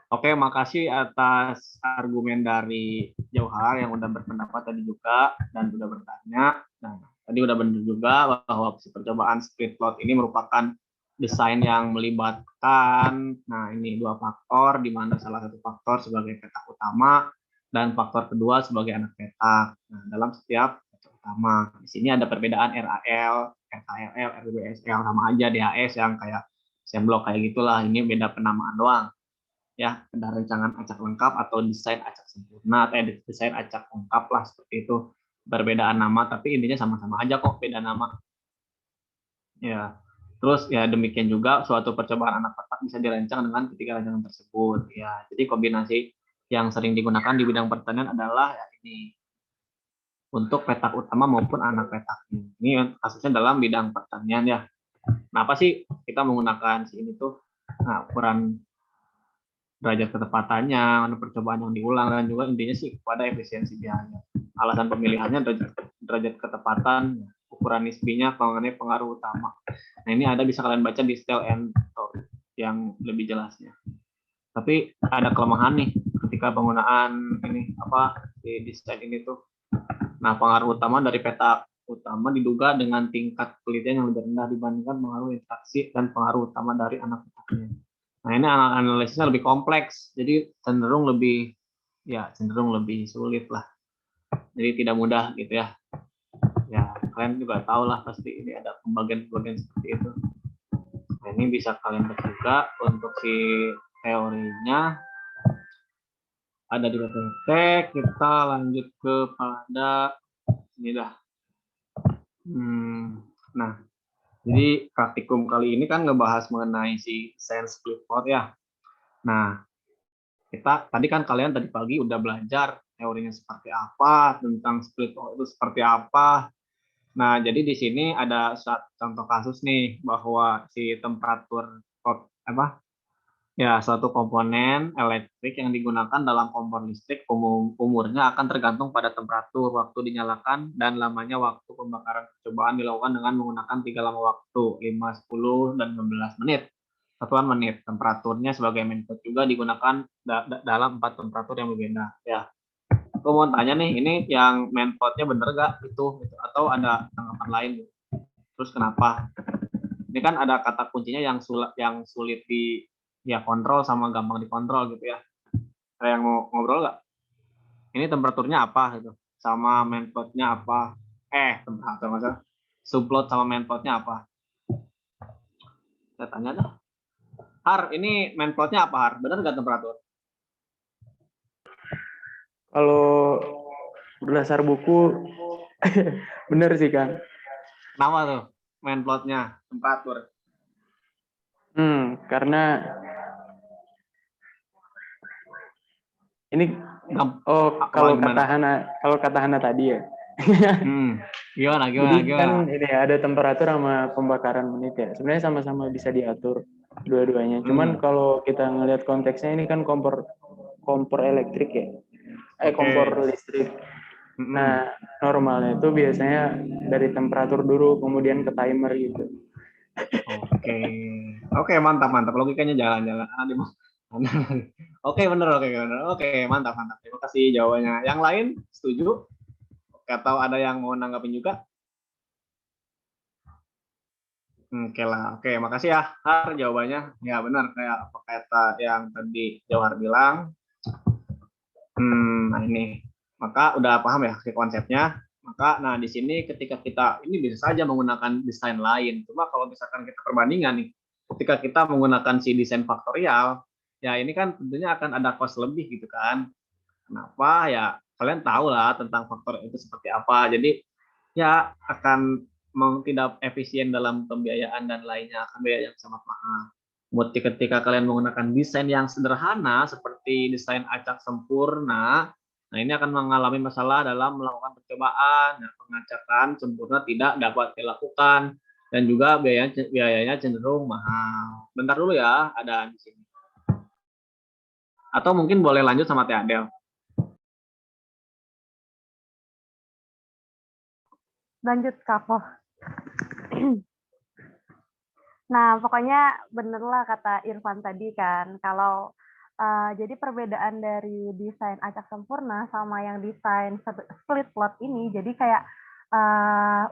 Oke, makasih atas argumen dari Jauhar yang udah berpendapat tadi juga dan udah bertanya. Nah, tadi udah benar juga bahwa percobaan split plot ini merupakan desain yang melibatkan, nah ini dua faktor, di mana salah satu faktor sebagai petak utama dan faktor kedua sebagai anak petak. Nah, dalam setiap petak utama, di sini ada perbedaan RAL, RKLL, RWSL sama aja DHS yang kayak semblok kayak gitulah. Ini beda penamaan doang ya, ada rancangan acak lengkap atau desain acak sempurna atau desain acak lengkap lah seperti itu, perbedaan nama tapi intinya sama-sama aja kok, beda nama ya. Terus ya demikian juga suatu percobaan anak petak bisa dirancang dengan ketiga rancangan tersebut ya. Jadi kombinasi yang sering digunakan di bidang pertanian adalah ya ini untuk petak utama maupun anak petaknya. Ini kasusnya dalam bidang pertanian ya. Nah, apa sih kita menggunakan si ini tuh, nah, ukuran derajat ketepatannya, percobaan yang diulang, dan juga intinya sih pada efisiensi biaya. Alasan pemilihannya derajat ketepatan, ukuran nisbinya, mengenai pengaruh utama. Nah ini ada bisa kalian baca di style and yang lebih jelasnya. Tapi ada kelemahan nih ketika penggunaan ini apa di desain ini tuh. Nah pengaruh utama dari peta utama diduga dengan tingkat penelitian yang lebih rendah dibandingkan pengaruh interaksi dan pengaruh utama dari anak petaknya. Nah ini analisisnya lebih kompleks, jadi cenderung lebih sulit lah. Jadi tidak mudah gitu ya. Ya kalian juga tahu lah pasti ini ada pembagian-pembagian seperti itu. Nah ini bisa kalian baca juga untuk si teorinya. Ada dua praktek, kita lanjut kepada ini dah. Nah, jadi praktikum kali ini kan ngebahas mengenai si sense split plot ya. Nah, kita tadi kan kalian tadi pagi udah belajar teorinya seperti apa, tentang split plot itu seperti apa. Nah, jadi di sini ada contoh kasus nih bahwa si temperatur apa ya, suatu komponen elektrik yang digunakan dalam kompor listrik umurnya akan tergantung pada temperatur waktu dinyalakan dan lamanya waktu pembakaran percobaan dilakukan dengan menggunakan tiga lama waktu 5, 10, dan 15 menit. Satuan menit. Temperaturnya sebagai input juga digunakan dalam 4 temperatur yang berbeda. Ya, aku mau tanya nih, ini yang main plotnya bener gak itu, atau ada tanggapan lain? Terus kenapa? Ini kan ada kata kuncinya yang sulit di ya kontrol sama gampang dikontrol gitu ya. Ada yang mau ngobrol nggak? Ini temperaturnya apa gitu, sama main plotnya apa? Temperatur maksudnya subplot sama main plotnya apa? Saya tanya dah. Har, ini main plotnya apa Har? Benar nggak temperatur? Kalau berdasar buku, bener sih Kang. Kenapa tuh main plotnya temperatur? Karena ini kalau kata Hana tadi ya. Jadi kan Gimana? ini ada temperatur sama pembakaran menit ya. Sebenarnya sama-sama bisa diatur dua-duanya. Cuman kalau kita ngelihat konteksnya ini kan kompor elektrik ya. Kompor listrik. Nah, normalnya itu biasanya dari temperatur dulu kemudian ke timer gitu. Oke, mantap. Logikanya jalan-jalan. Oke, bener. Oke, mantap. Terima kasih jawabannya. Yang lain setuju? Atau ada yang mau nanggapin juga? Oke lah, oke, makasih ya Har jawabannya. Ya benar kayak apa kata yang tadi Jauhar bilang. Nah ini, maka udah paham ya konsepnya. Maka, nah di sini ketika kita ini bisa saja menggunakan desain lain. Cuma kalau misalkan kita perbandingan nih, ketika kita menggunakan si desain faktorial, ya ini kan tentunya akan ada cost lebih gitu kan. Kenapa? Ya kalian tahu lah tentang faktor itu seperti apa. Jadi ya akan tidak efisien dalam pembiayaan dan lainnya, akan biaya yang sangat mahal. Ketika kalian menggunakan desain yang sederhana seperti desain acak sempurna, nah ini akan mengalami masalah dalam melakukan percobaan. Nah, pengacakan sempurna tidak dapat dilakukan dan juga biayanya cenderung mahal. Bentar dulu ya, ada di sini. Atau mungkin boleh lanjut sama Teh Adel. Lanjut Kak. Nah, pokoknya bener lah kata Irfan tadi kan, kalau Jadi perbedaan dari desain acak sempurna sama yang desain split plot ini, jadi kayak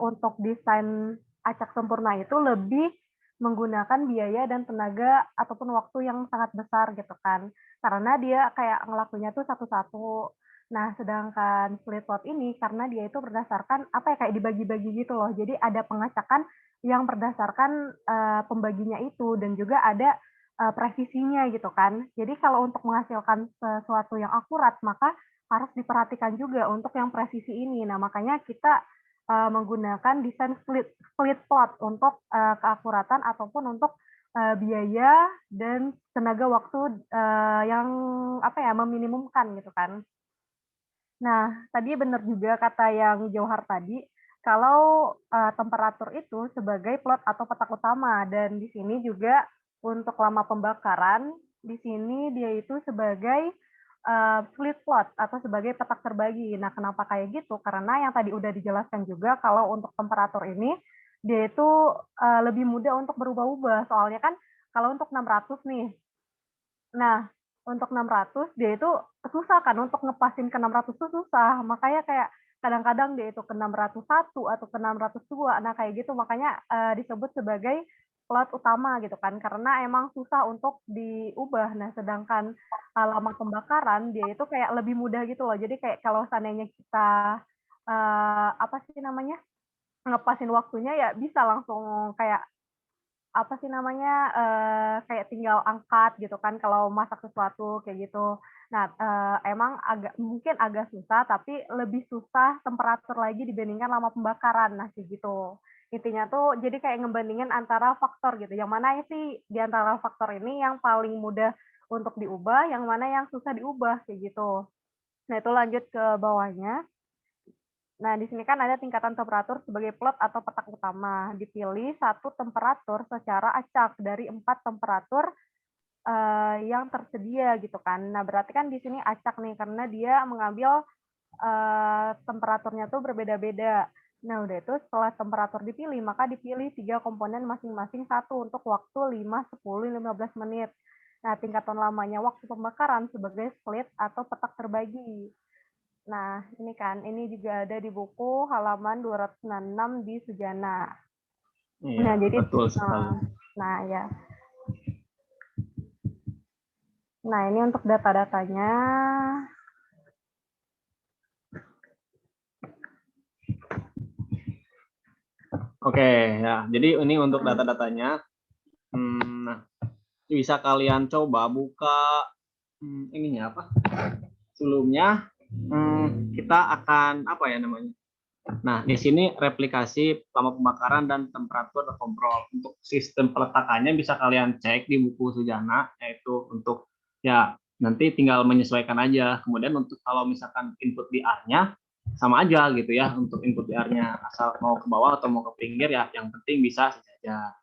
untuk desain acak sempurna itu lebih menggunakan biaya dan tenaga ataupun waktu yang sangat besar gitu kan. Karena dia kayak ngelakuinnya tuh satu-satu. Nah, sedangkan split plot ini karena dia itu berdasarkan apa ya kayak dibagi-bagi gitu loh. Jadi ada pengacakan yang berdasarkan pembaginya itu dan juga ada presisinya gitu kan. Jadi kalau untuk menghasilkan sesuatu yang akurat maka harus diperhatikan juga untuk yang presisi ini. Nah, makanya kita menggunakan desain split plot untuk keakuratan ataupun untuk biaya dan tenaga waktu yang apa ya meminimumkan gitu kan. Nah, tadi benar juga kata yang Johar tadi, kalau temperatur itu sebagai plot atau petak utama dan di sini juga untuk lama pembakaran, di sini dia itu sebagai split plot atau sebagai petak terbagi. Nah, kenapa kayak gitu? Karena yang tadi udah dijelaskan juga kalau untuk temperatur ini dia itu lebih mudah untuk berubah-ubah. Soalnya kan kalau untuk 600 nih, nah, untuk 600 dia itu susah kan untuk ngepasin ke 600 tuh susah. Makanya kayak kadang-kadang dia itu ke 601 atau ke 602. Nah, kayak gitu makanya disebut sebagai plot utama gitu kan. Karena emang susah untuk diubah. Nah, sedangkan lama pembakaran dia itu kayak lebih mudah gitu loh. Jadi kayak kalau seandainya kita apa sih namanya? Ngepasin waktunya ya bisa langsung kayak apa sih namanya, kayak tinggal angkat gitu kan kalau masak sesuatu kayak gitu. Nah, emang mungkin agak susah, tapi lebih susah temperatur lagi dibandingkan lama pembakaran. Nah, kayak gitu. Intinya tuh jadi kayak ngebandingin antara faktor gitu, yang mana sih di antara faktor ini yang paling mudah untuk diubah, yang mana yang susah diubah, kayak gitu. Nah, itu lanjut ke bawahnya. Nah, di sini kan ada tingkatan temperatur sebagai plot atau petak utama. Dipilih satu temperatur secara acak dari 4 temperatur yang tersedia gitu kan. Nah, berarti kan di sini acak nih karena dia mengambil temperaturnya tuh berbeda-beda. Nah, udah itu setelah temperatur dipilih, maka dipilih 3 komponen masing-masing satu untuk waktu 5, 10, 15 menit. Nah, tingkatan lamanya waktu pembakaran sebagai split atau petak terbagi. Nah, ini kan, ini juga ada di buku halaman 206 di Sujana. Iya, Nah, jadi, betul sekali. nah ya. Nah, ini untuk data-datanya. Oke, ya. Jadi ini untuk data-datanya. Nah, bisa kalian coba buka ininya apa? Sebelumnya kita akan apa ya namanya? Nah, di sini replikasi lama pembakaran dan temperatur kontrol. Untuk sistem peletakannya bisa kalian cek di buku Sujana, yaitu untuk ya nanti tinggal menyesuaikan aja. Kemudian untuk kalau misalkan input DR-nya sama aja gitu ya, untuk input DR-nya asal mau ke bawah atau mau ke pinggir ya, yang penting bisa saja.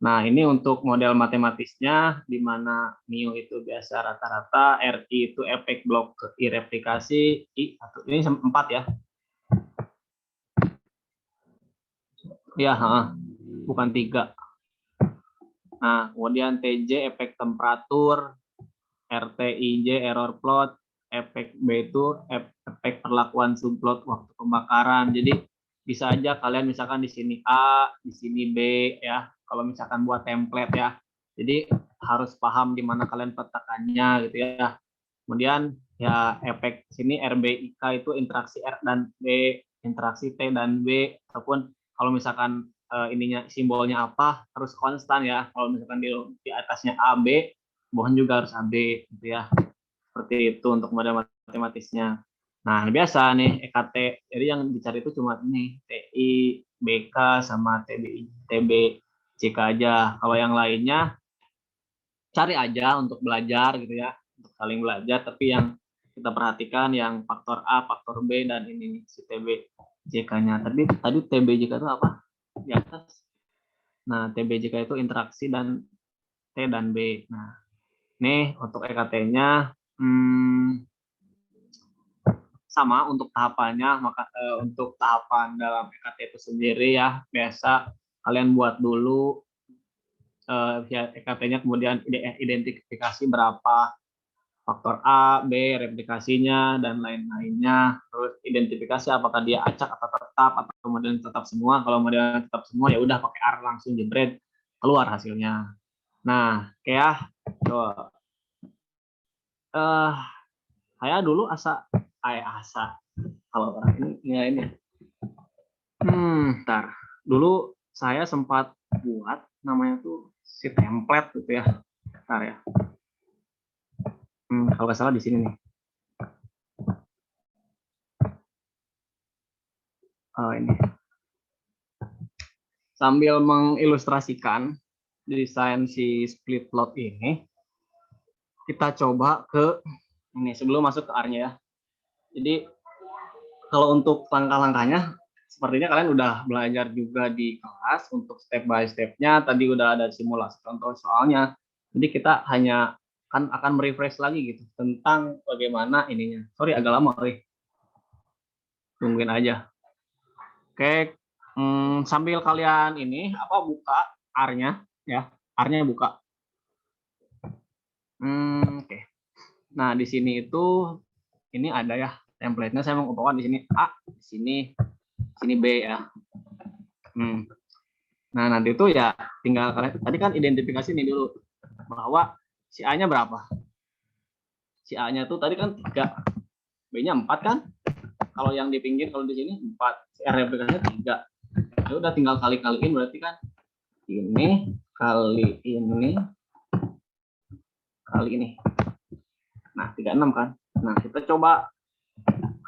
Nah, ini untuk model matematisnya, di mana mu itu biasa rata-rata, RI itu efek blok I replikasi, ini 4 ya. Ya, bukan 3. Nah, kemudian TJ efek temperatur, RTIJ error plot, efek B itu efek perlakuan subplot waktu pembakaran. Jadi bisa aja kalian misalkan di sini A, di sini B ya. Kalau misalkan buat template ya. Jadi harus paham di mana kalian petakannya gitu ya. Kemudian ya efek sini RBIK itu interaksi R dan B, interaksi T dan B, ataupun kalau misalkan ininya simbolnya apa harus konstan ya. Kalau misalkan di atasnya AB, bawahnya juga harus AB gitu ya. Seperti itu untuk model matematisnya. Nah, biasa nih EKT. Jadi yang dicari itu cuma ini TI, BK sama TBI, TB, JK aja. Kalau yang lainnya cari aja untuk belajar gitu ya, untuk saling belajar. Tapi yang kita perhatikan yang faktor A, faktor B dan ini si TB, JK-nya. Tadi TB JK itu apa? Di atas. Nah, TB JK itu interaksi dan T dan B. Nah, nih untuk EKT-nya sama untuk tahapannya, maka untuk tahapan dalam EKT itu sendiri ya biasa kalian buat dulu via EKT-nya, kemudian identifikasi berapa faktor A, B, replikasinya, dan lain-lainnya. Terus identifikasi apakah dia acak atau tetap, atau kemudian tetap semua. Kalau model tetap semua, ya udah pakai R langsung jebret, keluar hasilnya. Nah, kayak saya dulu kalau orang ini ya ini. Ntar. Dulu saya sempat buat namanya tuh si template gitu ya. Ntar ya. Kalau nggak salah di sini nih. Oh, ini. Sambil mengilustrasikan desain si split plot ini, kita coba ke ini sebelum masuk ke R-nya ya. Jadi kalau untuk langkah-langkahnya, sepertinya kalian udah belajar juga di kelas untuk step by step-nya. Tadi udah ada simulasi contoh soalnya. Jadi kita hanya akan merefresh lagi gitu tentang bagaimana ininya. Sorry agak lama, tungguin aja. Oke, sambil kalian ini buka R-nya ya, R-nya buka. Oke. Nah di sini itu ini ada ya template-nya. Saya mengumpulkan di sini A, di sini B ya. Nah nanti itu ya tinggal kalian tadi kan identifikasi nih dulu bahwa si A-nya berapa. Si A-nya tuh tadi kan 3, B-nya 4 kan. Kalau yang di pinggir, kalau di sini 4, si R replikasinya 3. Ya udah tinggal kali-kaliin berarti kan ini kali ini kali ini. Nah 36 kan. Nah kita coba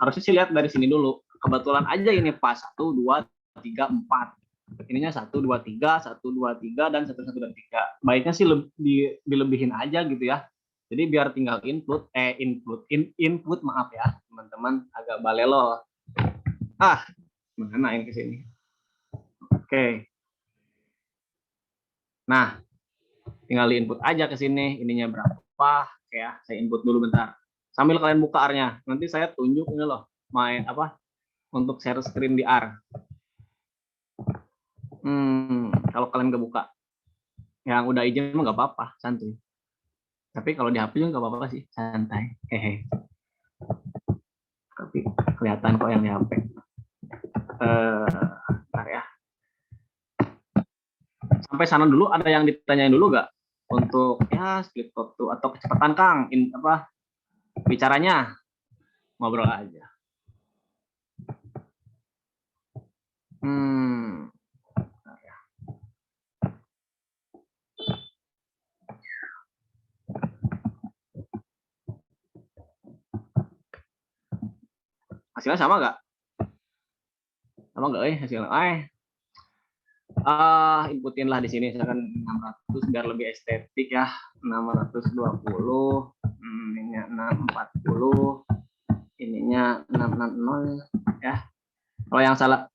harusnya sih lihat dari sini dulu. Kebetulan aja ini pas 1, 2, 3, 4. Ininya 1, 2, 3, 1, 2, 3, dan 1, 1, dan 3. Baiknya sih dilebihin aja gitu ya. Jadi biar tinggal input maaf ya teman-teman, agak balelo. Mana yang ke sini? Oke. Nah, tinggal input aja ke sini. Ininya berapa? Ya, saya input dulu bentar. Sambil kalian buka R-nya. Nanti saya tunjuk ini loh, main untuk share screen di R. Kalau kalian nggak buka, yang udah izin mah nggak apa-apa, santuy. Tapi kalau di HP juga nggak apa-apa sih, santai. Tapi kelihatan kok yang di HP. Bentar ya. Sampai sana dulu ada yang ditanyain dulu nggak? Untuk ya split plot tuh atau kecepatan Kang, bicaranya ngobrol aja. Hasilnya sama nggak? Sama nggak hasilnya? Inputin lah di sini misalkan 600 biar lebih estetik ya. 620, ininya 640, ininya 660 ya. Kalau yang salah,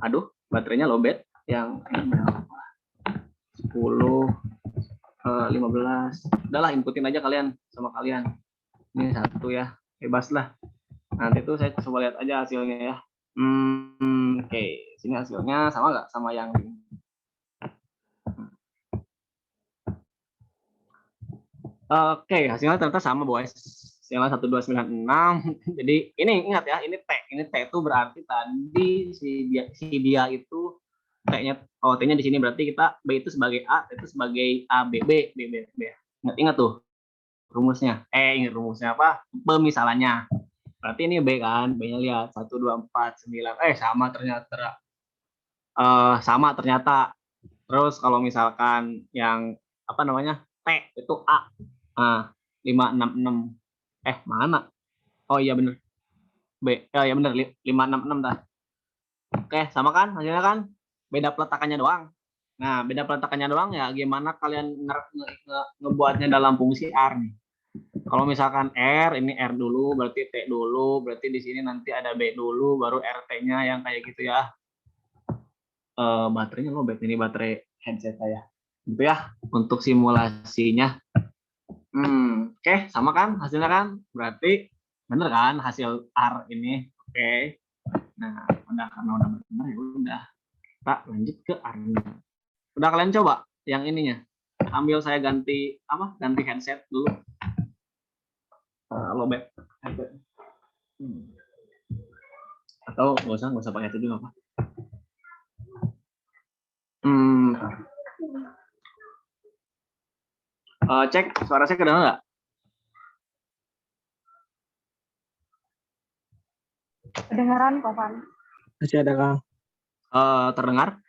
aduh baterainya lowbat, yang 10, 15, udahlah inputin aja kalian sama kalian. Ini 1 ya, bebas lah. Nanti tuh saya coba lihat aja hasilnya ya. Oke, sini hasilnya sama nggak sama yang ini? Oke, hasilnya ternyata sama boys. Hasilnya 1296. Jadi ini ingat ya, ini T itu berarti tadi si dia itu T-nya T-nya di sini berarti kita B itu sebagai A, T itu sebagai A B. Ingat tuh rumusnya. Ingat rumusnya apa? Pemisalannya. Berarti ini B kan, B-nya lihat 1, 2, 4, 9. Sama ternyata. Sama ternyata. Terus kalau misalkan yang T itu A. 566. Mana? Oh iya bener. B. Ya bener 566 dah. Oke, sama kan hasilnya kan? Beda peletakannya doang. Nah, beda peletakannya doang ya gimana kalian ngebuatnya dalam fungsi R nih. Kalau misalkan R, ini R dulu, berarti T dulu, berarti di sini nanti ada B dulu, baru RT-nya yang kayak gitu ya. Baterainya lowbat, ini baterai headset saya. Gitu ya, untuk simulasinya. Oke, sama kan hasilnya kan? Berarti bener kan hasil R ini? Oke. Nah, karena udah benar ya udah. Kita lanjut ke R-nya. Udah kalian coba yang ininya? Ambil saya ganti ganti headset dulu. Lobet headset. Atau nggak usah pakai itu juga apa? Cek suara saya kedengar nggak? Kedengaran kok, Van. Masih ada, Kang. Terdengar?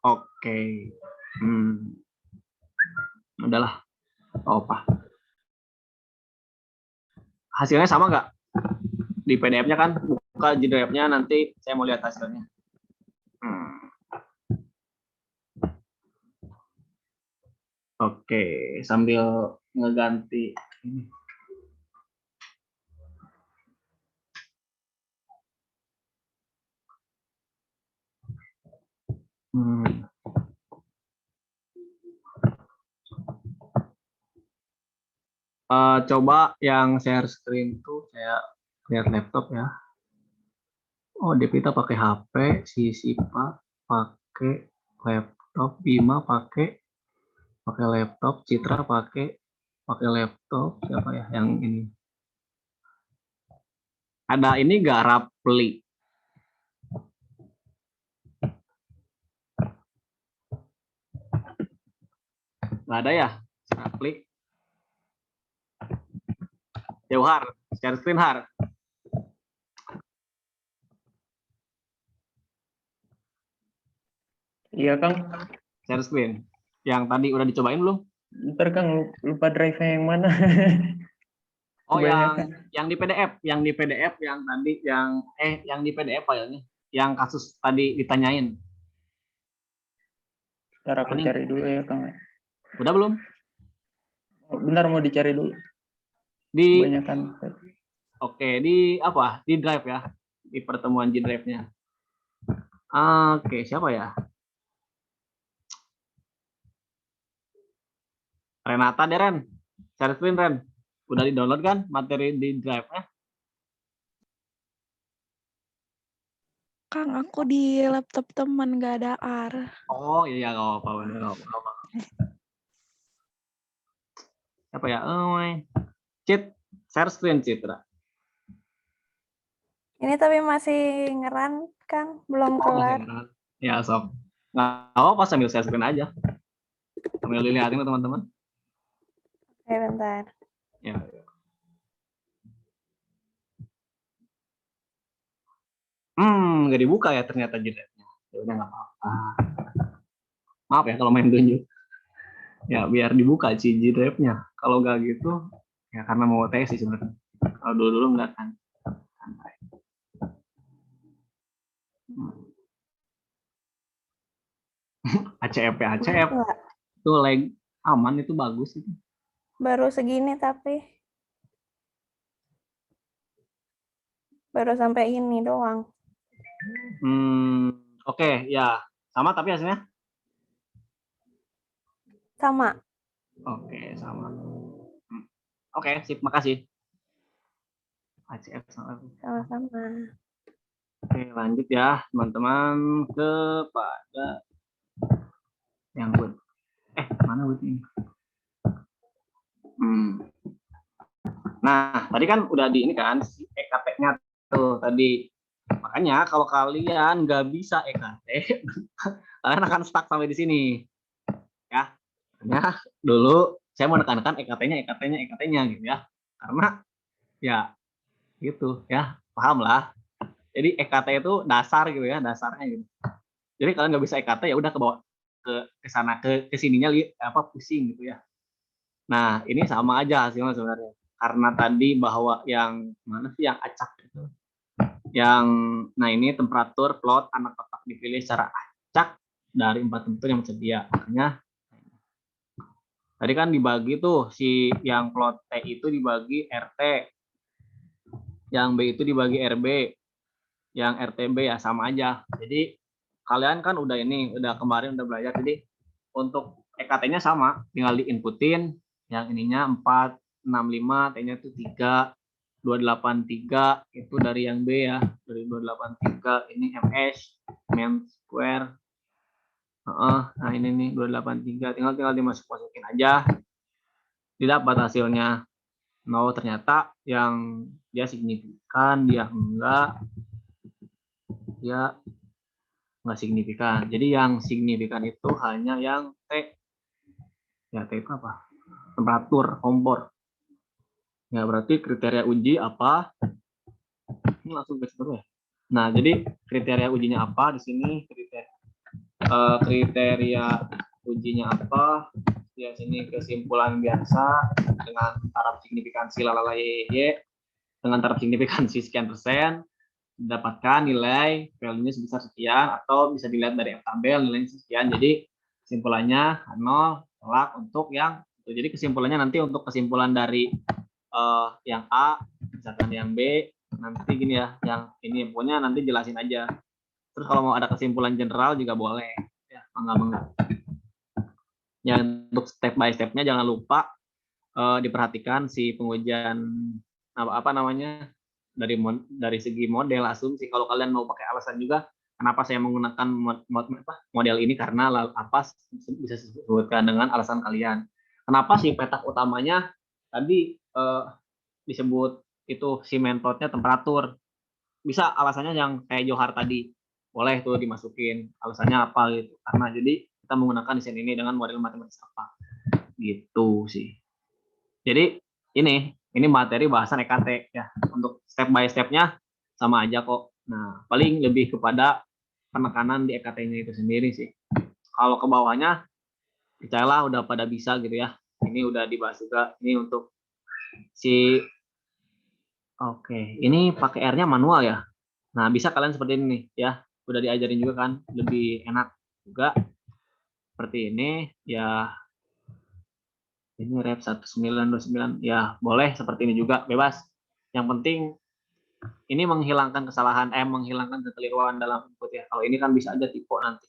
Oke. Udahlah. Apa? Hasilnya sama nggak? Di PDF-nya kan, buka di drive-nya, nanti saya mau lihat hasilnya. Oke, sambil ngeganti ini. Coba yang share screen tuh saya lihat laptop ya. Oh, Devita pakai HP, si Sipa pakai laptop, Bima pakai laptop, Citra pakai laptop, siapa ya yang ini? Ada ini nggak Rapli? Nggak ada ya, Rapli? Jauhar, share screen Har. Iya, Kang. Share screen. Yang tadi udah dicobain belum? Ntar, Kang, lupa drive-nya yang mana. Oh, yang di PDF, yang tadi yang di PDF filenya, yang kasus tadi ditanyain. Ntar aku cari dulu ya, Kang. Udah belum? Bentar, mau dicari dulu. Kebanyakan. Oke, di apa? Di drive ya, di pertemuan G drive-nya. Oke, siapa ya? Renata deh, Ren. Share screen, Ren. Udah di-download kan materi di drive-nya? Kang, aku di laptop teman nggak ada R. Oh iya, nggak apa-apa. Apa ya? Share screen Citra. Ini tapi masih ngeran, Kang, belum kelar. Ya, sok. Nggak apa-apa, sambil share screen aja. Sambil dilihatin teman-teman. Oke, bentar. Ya. Nggak dibuka ya ternyata jadinya. Ya udah nggak apa-apa. Maaf ya kalau main tunjuk. Ya biar dibuka G drive-nya. Kalau nggak gitu, ya karena mau tes sih sebenarnya. Kalau dulu nggak kan. Santai. ACF ya, ACF. Itu lag aman, itu bagus itu. Baru segini tapi. Baru sampai ini doang. Oke, ya. Sama tapi hasilnya? Sama. Oke, sama. Oke, sip, makasih. ACF Sama-sama. Oke, lanjut ya, teman-teman kepada yang buat mana buat ini? Nah, tadi kan udah di ini kan si EKT-nya tuh tadi. Makanya kalau kalian nggak bisa EKT, kalian akan stuck sampai di sini. Ya, makanya dulu saya mau menekankan EKT-nya gitu ya. Karena ya gitu ya, paham lah. Jadi EKT itu dasar gitu ya, dasarnya gitu. Jadi kalian nggak bisa EKT ya udah ke bawah ke sana ke sininya pusing gitu ya. Nah, ini sama aja hasilnya sebenarnya. Karena tadi bahwa yang mana sih yang acak itu. Nah ini temperatur plot anak kotak dipilih secara acak dari 4 temperatur yang tersedia. Makanya tadi kan dibagi tuh si yang plot T itu dibagi RT, yang B itu dibagi RB, yang RTB ya sama aja. Jadi kalian kan udah kemarin udah belajar. Jadi untuk EKT-nya sama, tinggal diinputin yang ininya 4, 6, 5, T-nya itu 3, 2, 283 itu dari yang B ya, dari 283 ini MS main square. Nah ini nih 283, tinggal dimasukin aja, didapat hasilnya. No, ternyata yang dia signifikan, dia enggak signifikan. Jadi yang signifikan itu hanya yang T. Ya T itu apa? Temperatur kompor. Ya berarti kriteria uji apa? Ini langsung ke situ ya. Nah, jadi kriteria ujinya apa di sini? Kriteria ujinya apa? Ya sini kesimpulan biasa dengan taraf signifikansi lalalaye dengan taraf signifikansi sekian persen, dapatkan nilai value-nya sebesar sekian, atau bisa dilihat dari tabel nilainya sekian. Jadi kesimpulannya 0 tolak untuk yang itu. Jadi kesimpulannya nanti untuk kesimpulan dari yang A misalkan yang B nanti gini ya, yang ini pokoknya nanti jelasin aja. Terus kalau mau ada kesimpulan general juga boleh ya, enggak. Ya untuk step by stepnya jangan lupa diperhatikan si pengujian apa namanya dari segi model asumsi. Kalau kalian mau pakai alasan juga kenapa saya menggunakan model ini, karena apa bisa disebutkan dengan alasan kalian. Kenapa sih petak utamanya tadi disebut itu si metodenya temperatur, bisa alasannya yang kayak Johar tadi, boleh tuh dimasukin alasannya apa gitu, karena jadi kita menggunakan desain ini dengan model matematis apa gitu sih. Jadi ini materi bahasan EKT ya, untuk step by stepnya sama aja kok. Nah paling lebih kepada penekanan di EKT-nya itu sendiri sih. Kalau ke bawahnya percayalah udah pada bisa gitu ya. Ini udah dibahas juga. Ini untuk si ini pakai R-nya manual ya. Nah, bisa kalian seperti ini nih ya. Udah diajarin juga kan, lebih enak juga. Seperti ini ya. Ini rep 1929 ya, boleh seperti ini juga, bebas. Yang penting ini menghilangkan kesalahan, menghilangkan kekeliruan dalam input ya. Kalau ini kan bisa aja tipe nanti.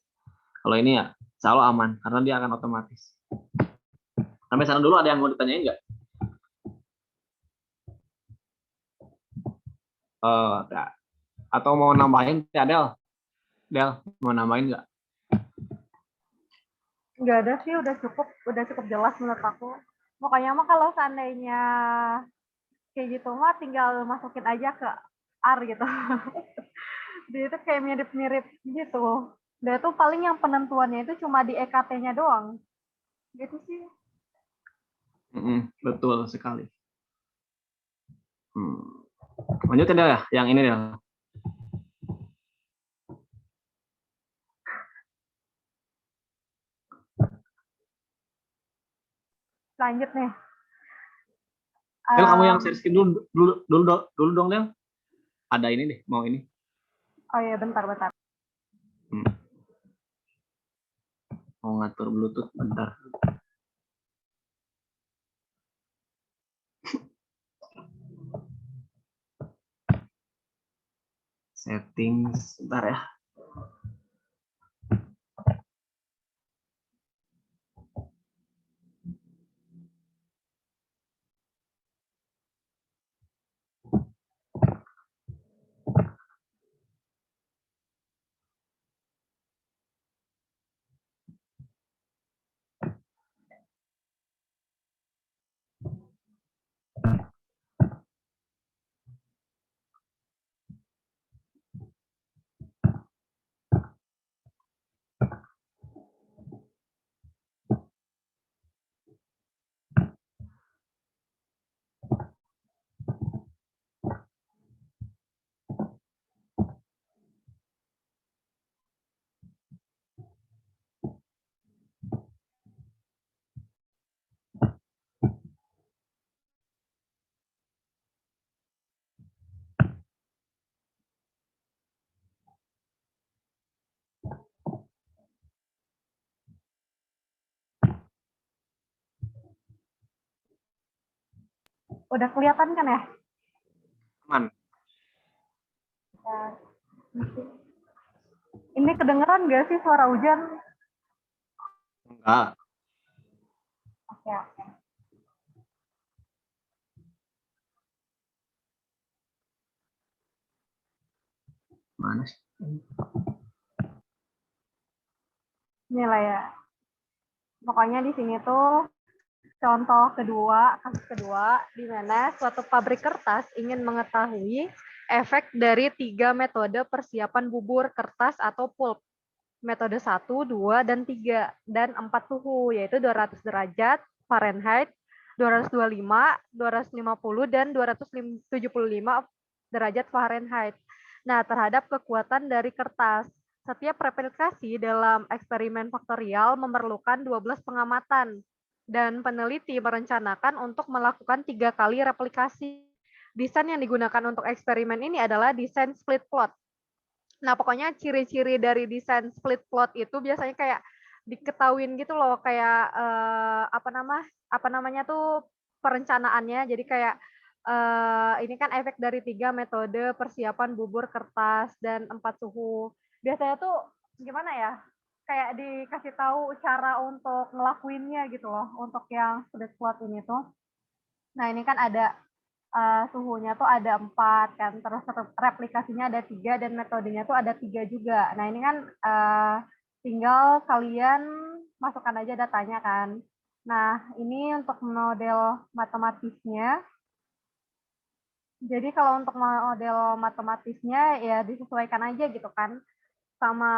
Kalau ini ya selalu aman karena dia akan otomatis. Sampai sana dulu, ada yang mau ditanyain nggak? Atau mau nambahin ya, Del, mau nambahin nggak? Nggak ada sih, udah cukup jelas menurut aku. Makanya mah kalau seandainya kayak gitu mah tinggal masukin aja ke R gitu. Dia itu kayak mirip-mirip gitu. Dia tuh paling yang penentuannya itu cuma di EKT-nya doang. Gitu sih. Betul sekali. Lanjut ya, yang ini ya. Lanjut nih. Del, kamu yang share screen dulu dong, Del. Ada ini deh, mau ini. Oh iya, bentar. Mau ngatur Bluetooth, bentar. Settings, bentar ya. Udah kelihatan kan ya? Aman. Ini kedengeran nggak sih suara hujan? Enggak. Oke. Mana sih? Inilah ya. Pokoknya di sini tuh contoh kedua, kasus kedua, di mana suatu pabrik kertas ingin mengetahui efek dari 3 metode persiapan bubur kertas atau pulp. Metode 1, 2, dan 3, dan 4 suhu, yaitu 200 derajat Fahrenheit, 225, 250, dan 275 derajat Fahrenheit. Nah, terhadap kekuatan dari kertas. Setiap replikasi dalam eksperimen faktorial memerlukan 12 pengamatan, dan peneliti merencanakan untuk melakukan 3 kali replikasi. Desain yang digunakan untuk eksperimen ini adalah desain split plot. Nah, pokoknya ciri-ciri dari desain split plot itu biasanya kayak diketahuin gitu loh, kayak apa namanya tuh perencanaannya. Jadi kayak ini kan efek dari 3 metode persiapan bubur kertas dan 4 suhu. Biasanya tuh gimana ya? Kayak dikasih tahu cara untuk ngelakuinnya gitu loh, untuk yang split plot ini tuh. Nah, ini kan ada suhunya tuh ada 4 kan, terus replikasinya ada 3 dan metodenya tuh ada 3 juga. Nah, ini kan tinggal kalian masukkan aja datanya kan. Nah, ini untuk model matematisnya. Jadi kalau untuk model matematisnya ya disesuaikan aja gitu kan sama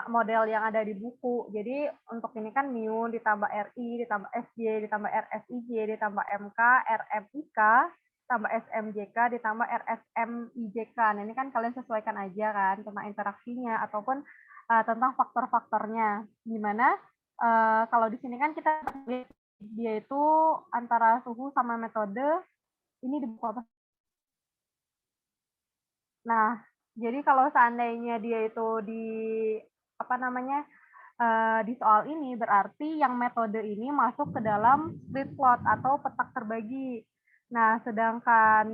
model yang ada di buku. Jadi untuk ini kan mu ditambah ri ditambah sj ditambah rsij ditambah mk rmik tambah smjk ditambah rsmijk. Nah, ini kan kalian sesuaikan aja kan tentang interaksinya ataupun tentang faktor-faktornya. Gimana kalau di sini kan kita dia itu antara suhu sama metode ini di buku apa? Nah, jadi kalau seandainya dia itu di soal ini berarti yang metode ini masuk ke dalam split plot atau petak terbagi. Nah, sedangkan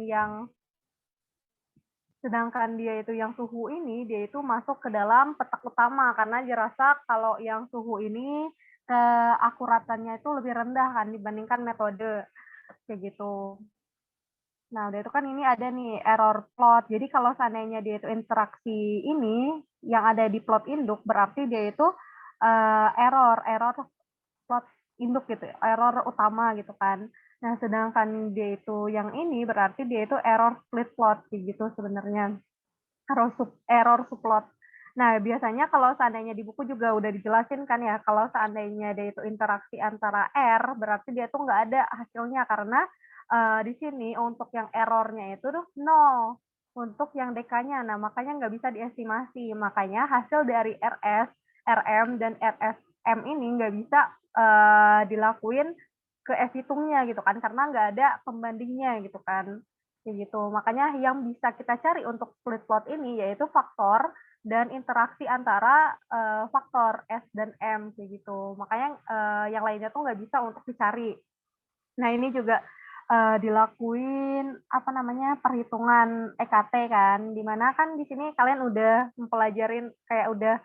dia itu yang suhu ini dia itu masuk ke dalam petak utama karena dirasa kalau yang suhu ini keakuratannya itu lebih rendah kan dibandingkan metode kayak gitu. Nah, udah itu kan ini ada nih error plot. Jadi kalau seandainya dia itu interaksi ini yang ada di plot induk berarti dia itu error plot induk gitu, error utama gitu kan. Nah, sedangkan dia itu yang ini berarti dia itu error split plot gitu sebenarnya. Error subplot. Nah, biasanya kalau seandainya di buku juga udah dijelasin kan ya, kalau seandainya dia itu interaksi antara R, berarti dia tuh nggak ada hasilnya karena di sini untuk yang errornya itu tuh 0 untuk yang DK-nya. Nah, makanya nggak bisa diestimasi. Makanya hasil dari RS, RM, dan RSM ini nggak bisa dilakuin ke hitungnya gitu kan, karena nggak ada pembandingnya gitu kan. Kayak gitu. Makanya yang bisa kita cari untuk split plot ini yaitu faktor dan interaksi antara faktor S dan M kayak gitu. Makanya yang lainnya tuh nggak bisa untuk dicari. Nah, ini juga dilakuin perhitungan EKT kan, dimana kan di sini kalian udah mempelajarin kayak udah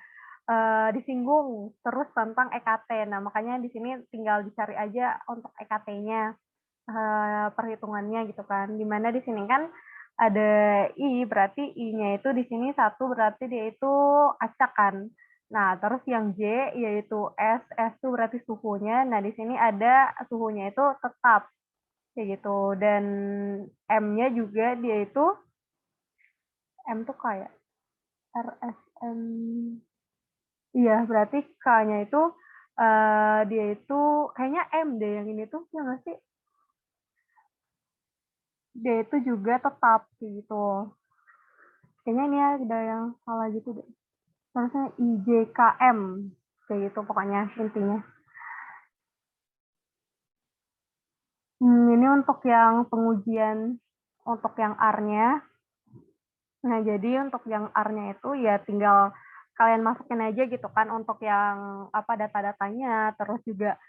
disinggung terus tentang EKT. Nah, makanya di sini tinggal dicari aja untuk EKT-nya perhitungannya gitu kan. Dimana di sini kan ada I, berarti I-nya itu di sini 1 berarti dia itu acak kan. Nah, terus yang J yaitu S itu berarti suhunya. Nah, di sini ada suhunya itu tetap kayak gitu. Dan M-nya juga dia itu M tuh kayak RSM. Iya, berarti K-nya itu dia itu kayaknya M deh yang ini tuh, ya nggak sih? Dia itu juga tetap gitu. Kayaknya ini ada yang salah gitu deh. Harusnya IJKM kayak gitu pokoknya intinya. Ini untuk yang pengujian untuk yang R-nya. Nah, jadi untuk yang R-nya itu ya tinggal kalian masukin aja gitu kan untuk yang data-datanya, terus juga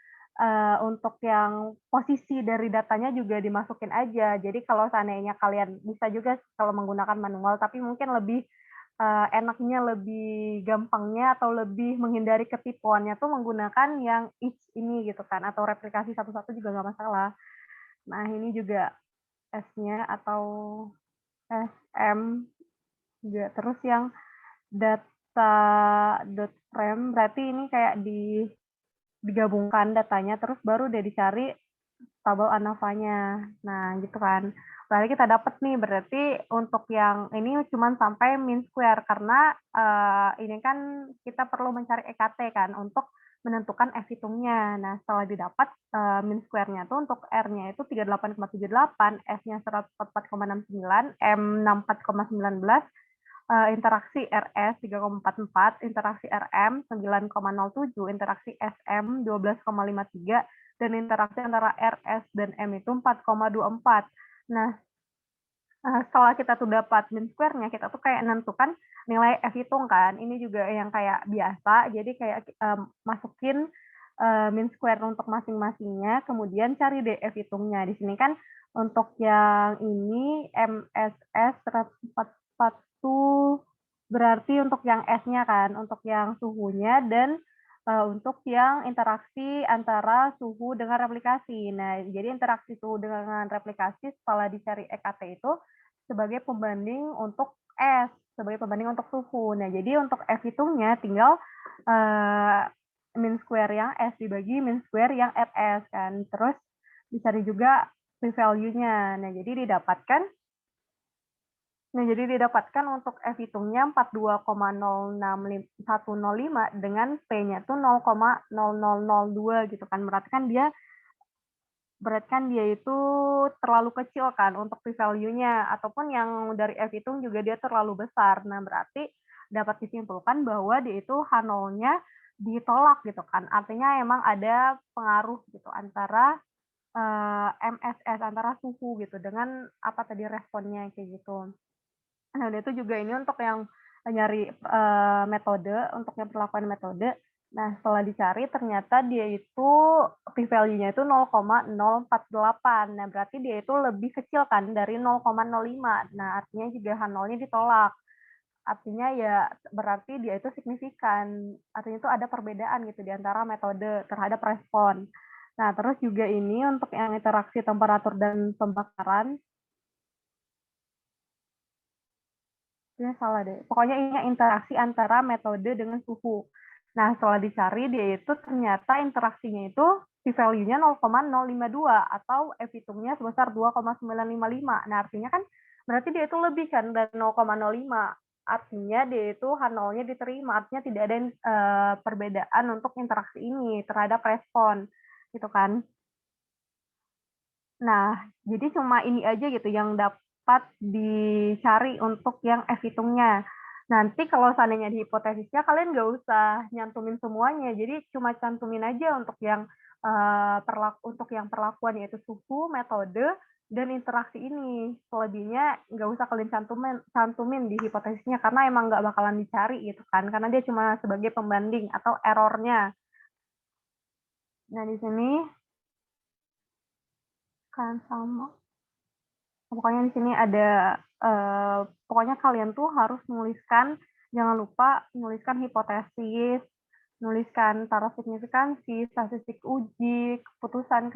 untuk yang posisi dari datanya juga dimasukin aja. Jadi kalau seandainya kalian bisa juga kalau menggunakan manual, tapi mungkin lebih enaknya, lebih gampangnya atau lebih menghindari ketipuannya tuh menggunakan yang each ini gitu kan, atau replikasi satu-satu juga nggak masalah. Nah, ini juga S-nya atau SM juga. Terus yang data dot frame, berarti ini kayak digabungkan datanya, terus baru deh dicari tabel ANAVA-nya. Nah, gitu kan. Berarti kita dapat nih, berarti untuk yang ini cuma sampai mean square, karena ini kan kita perlu mencari EKT kan, untuk menentukan F hitungnya. Nah, setelah didapat mean square-nya tuh untuk R-nya itu 38,78, S-nya 144,69, M 64,19, interaksi RS 3,44, interaksi RM 9,07, interaksi SM 12,53, dan interaksi antara RS dan M itu 4,24. Nah, setelah kita tuh dapat mean square-nya, kita tuh kayak nentukan nilai F hitung kan. Ini juga yang kayak biasa, jadi kayak masukin mean square untuk masing-masingnya, kemudian cari deh F hitungnya. Di sini kan untuk yang ini MSS 141 berarti untuk yang S-nya kan, untuk yang suhunya, dan untuk yang interaksi antara suhu dengan replikasi. Nah, jadi interaksi suhu dengan replikasi setelah dicari EKT itu sebagai pembanding untuk S, sebagai pembanding untuk suhu. Nah, jadi untuk F hitungnya tinggal mean square yang S dibagi mean square yang RS kan. Terus dicari juga p-value-nya. Nah, jadi didapatkan untuk F hitungnya 42,06105 dengan P-nya tuh 0,0002 gitu kan. Berarti kan dia itu terlalu kecil kan untuk p-value-nya, ataupun yang dari F hitung juga dia terlalu besar. Nah, berarti dapat disimpulkan bahwa dia itu H0-nya ditolak gitu kan. Artinya emang ada pengaruh gitu antara MSS, antara suhu gitu dengan apa tadi responnya kayak gitu. Nah, itu juga ini untuk yang nyari metode, untuk yang perlakuan metode. Nah, setelah dicari ternyata dia itu p-value-nya itu 0,048. Nah, berarti dia itu lebih kecil kan dari 0,05. Nah, artinya juga H0-nya ditolak. Artinya ya berarti dia itu signifikan. Artinya itu ada perbedaan gitu di antara metode terhadap respon. Nah, terus juga ini untuk yang interaksi temperatur dan pembakaran. Ini salah deh. Pokoknya ini interaksi antara metode dengan suhu. Nah, setelah dicari, dia itu ternyata interaksinya itu p-value-nya 0,052 atau F hitungnya sebesar 2,955. Nah, artinya kan berarti dia itu lebih kan dari 0,05. Artinya dia itu H0-nya diterima. Artinya tidak ada perbedaan untuk interaksi ini terhadap respon. Gitu kan. Nah, jadi cuma ini aja gitu yang dapat dicari untuk yang F hitungnya. Nanti kalau seandainya di hipotesisnya, kalian nggak usah nyantumin semuanya. Jadi cuma cantumin aja untuk yang perlakuan yaitu suhu, metode, dan interaksi ini. Selebihnya nggak usah kalian cantumin di hipotesisnya karena emang nggak bakalan dicari gitu kan. Karena dia cuma sebagai pembanding atau errornya. Nah, di sini kan sama. Pokoknya di sini ada pokoknya kalian tuh harus nuliskan, jangan lupa nuliskan hipotesis, nuliskan taruh signifikansi, statistik uji, keputusan,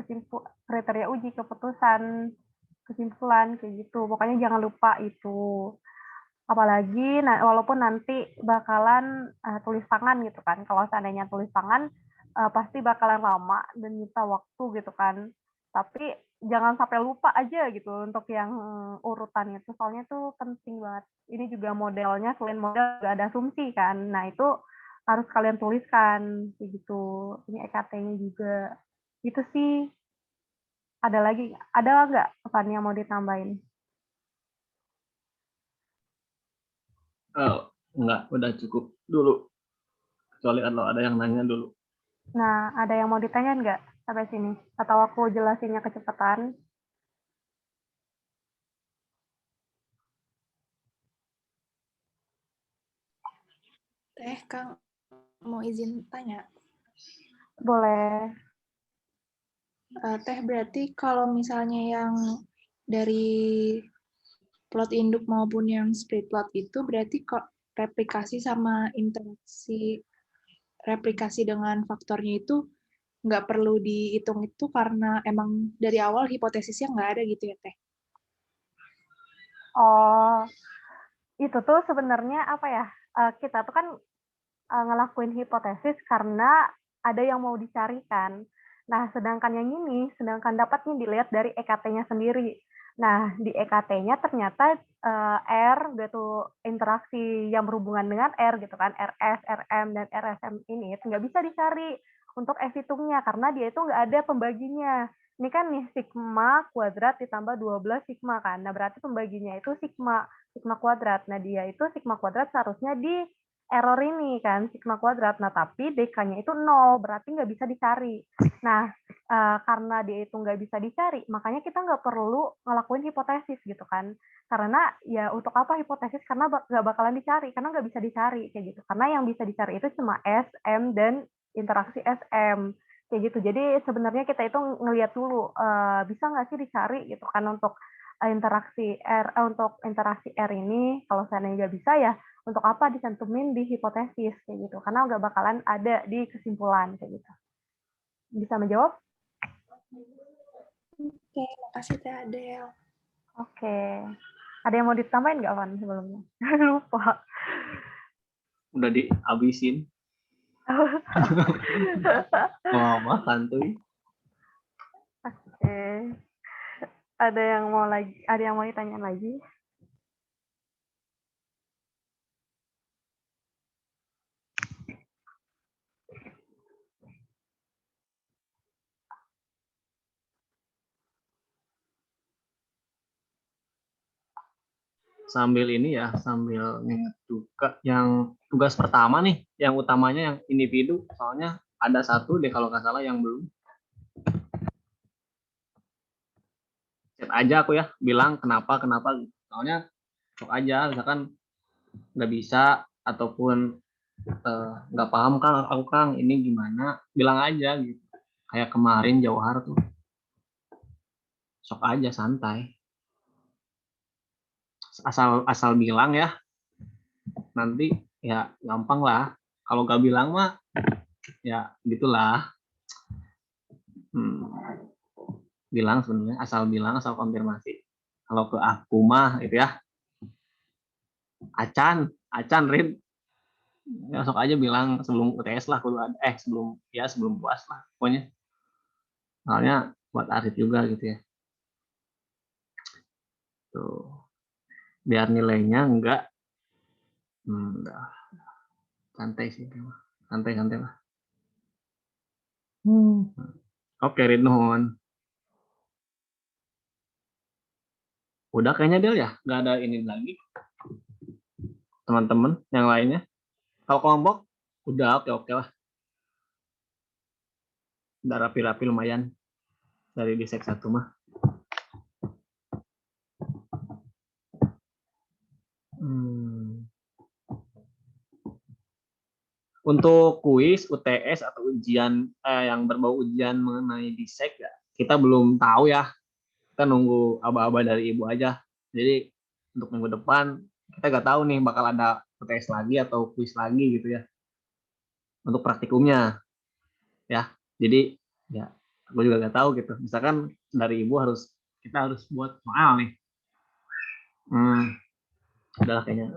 kriteria uji, keputusan, kesimpulan kayak gitu. Pokoknya jangan lupa itu. Apalagi walaupun nanti bakalan tulis tangan gitu kan. Kalau seandainya tulis tangan pasti bakalan lama dan minta waktu gitu kan. Tapi jangan sampai lupa aja gitu untuk yang urutan itu. Soalnya tuh penting banget. Ini juga modelnya, selain model juga ada asumsi kan. Nah, itu harus kalian tuliskan kayak gitu. Ini EKT-nya juga. Itu sih. Ada nggak pesan yang mau ditambahin? Oh, enggak, udah cukup dulu. Kecuali kalau ada yang nanya dulu. Nah, ada yang mau ditanya nggak sampai sini? Atau aku jelasinnya kecepatan? Kang, mau izin tanya. Boleh. Teh, berarti kalau misalnya yang dari plot induk maupun yang split plot itu berarti kok replikasi sama interaksi replikasi dengan faktornya itu nggak perlu dihitung itu karena emang dari awal hipotesisnya nggak ada gitu ya, Teh? Oh, itu tuh sebenarnya apa ya? kita tuh kan ngelakuin hipotesis karena ada yang mau dicarikan. Nah, sedangkan yang ini, sedangkan dapatnya dilihat dari EKT-nya sendiri. Nah, di EKT-nya ternyata R, gitu, interaksi yang berhubungan dengan R, gitu kan, RS, RM, dan RSM ini nggak bisa dicari untuk F-hitungnya, karena dia itu nggak ada pembaginya. Ini kan nih, sigma kuadrat ditambah 12 sigma kan. Nah, berarti pembaginya itu sigma kuadrat. Nah, dia itu sigma kuadrat seharusnya di error ini kan, sigma kuadrat. Nah, tapi DK-nya itu 0, berarti nggak bisa dicari. Nah, karena dia itu nggak bisa dicari, makanya kita nggak perlu ngelakuin hipotesis gitu kan. Karena ya untuk apa hipotesis? Karena nggak bakalan dicari, karena nggak bisa dicari kayak gitu. Karena yang bisa dicari itu cuma S, M, dan interaksi SM kayak gitu. Jadi sebenarnya kita itu ngelihat dulu bisa nggak sih dicari gitu kan untuk untuk interaksi R ini. Kalau seandainya nggak bisa ya untuk apa dicantumin di hipotesis kayak gitu. Karena nggak bakalan ada di kesimpulan kayak gitu. Bisa menjawab? Oke, makasih Teh Adel. Oke. Ada yang mau ditambahin nggak, Van, sebelumnya? Lupa. Udah dihabisin. Mama santuy. Oke. Ada yang mau ditanya lagi? Sambil ini ya, sambil ingat juga yang tugas pertama nih, yang utamanya yang individu, soalnya ada satu deh kalau nggak salah yang belum. Chat aja aku ya, bilang kenapa gitu. Soalnya sok aja, misalkan nggak bisa ataupun nggak paham Kang, aku Kang ini gimana, bilang aja gitu. Kayak kemarin Jauhar tuh, sok aja santai. Asal bilang ya, nanti ya gampang lah. Kalau nggak bilang mah ya gitulah. Bilang sebenarnya asal konfirmasi. Kalau ke aku mah itu ya acan Rin, ya sok aja bilang sebelum UTS lah, sebelum puas lah pokoknya, soalnya buat Arif juga gitu ya, tuh biar nilainya enggak santai sih, santai lah. Oke Rin, nuhun. Udah kayaknya Del ya, nggak ada ini lagi teman-teman yang lainnya. Kalau kelompok udah oke lah, udah rapi-rapi lumayan dari di sek 1 mah. Untuk kuis, UTS atau ujian yang berbau ujian mengenai DISEK ya, kita belum tahu ya. Kita nunggu aba-aba dari ibu aja. Jadi untuk minggu depan kita nggak tahu nih bakal ada UTS lagi atau kuis lagi gitu ya. Untuk praktikumnya ya. Jadi ya aku juga nggak tahu gitu. Misalkan dari ibu kita harus buat soal nih. Udahlah kayaknya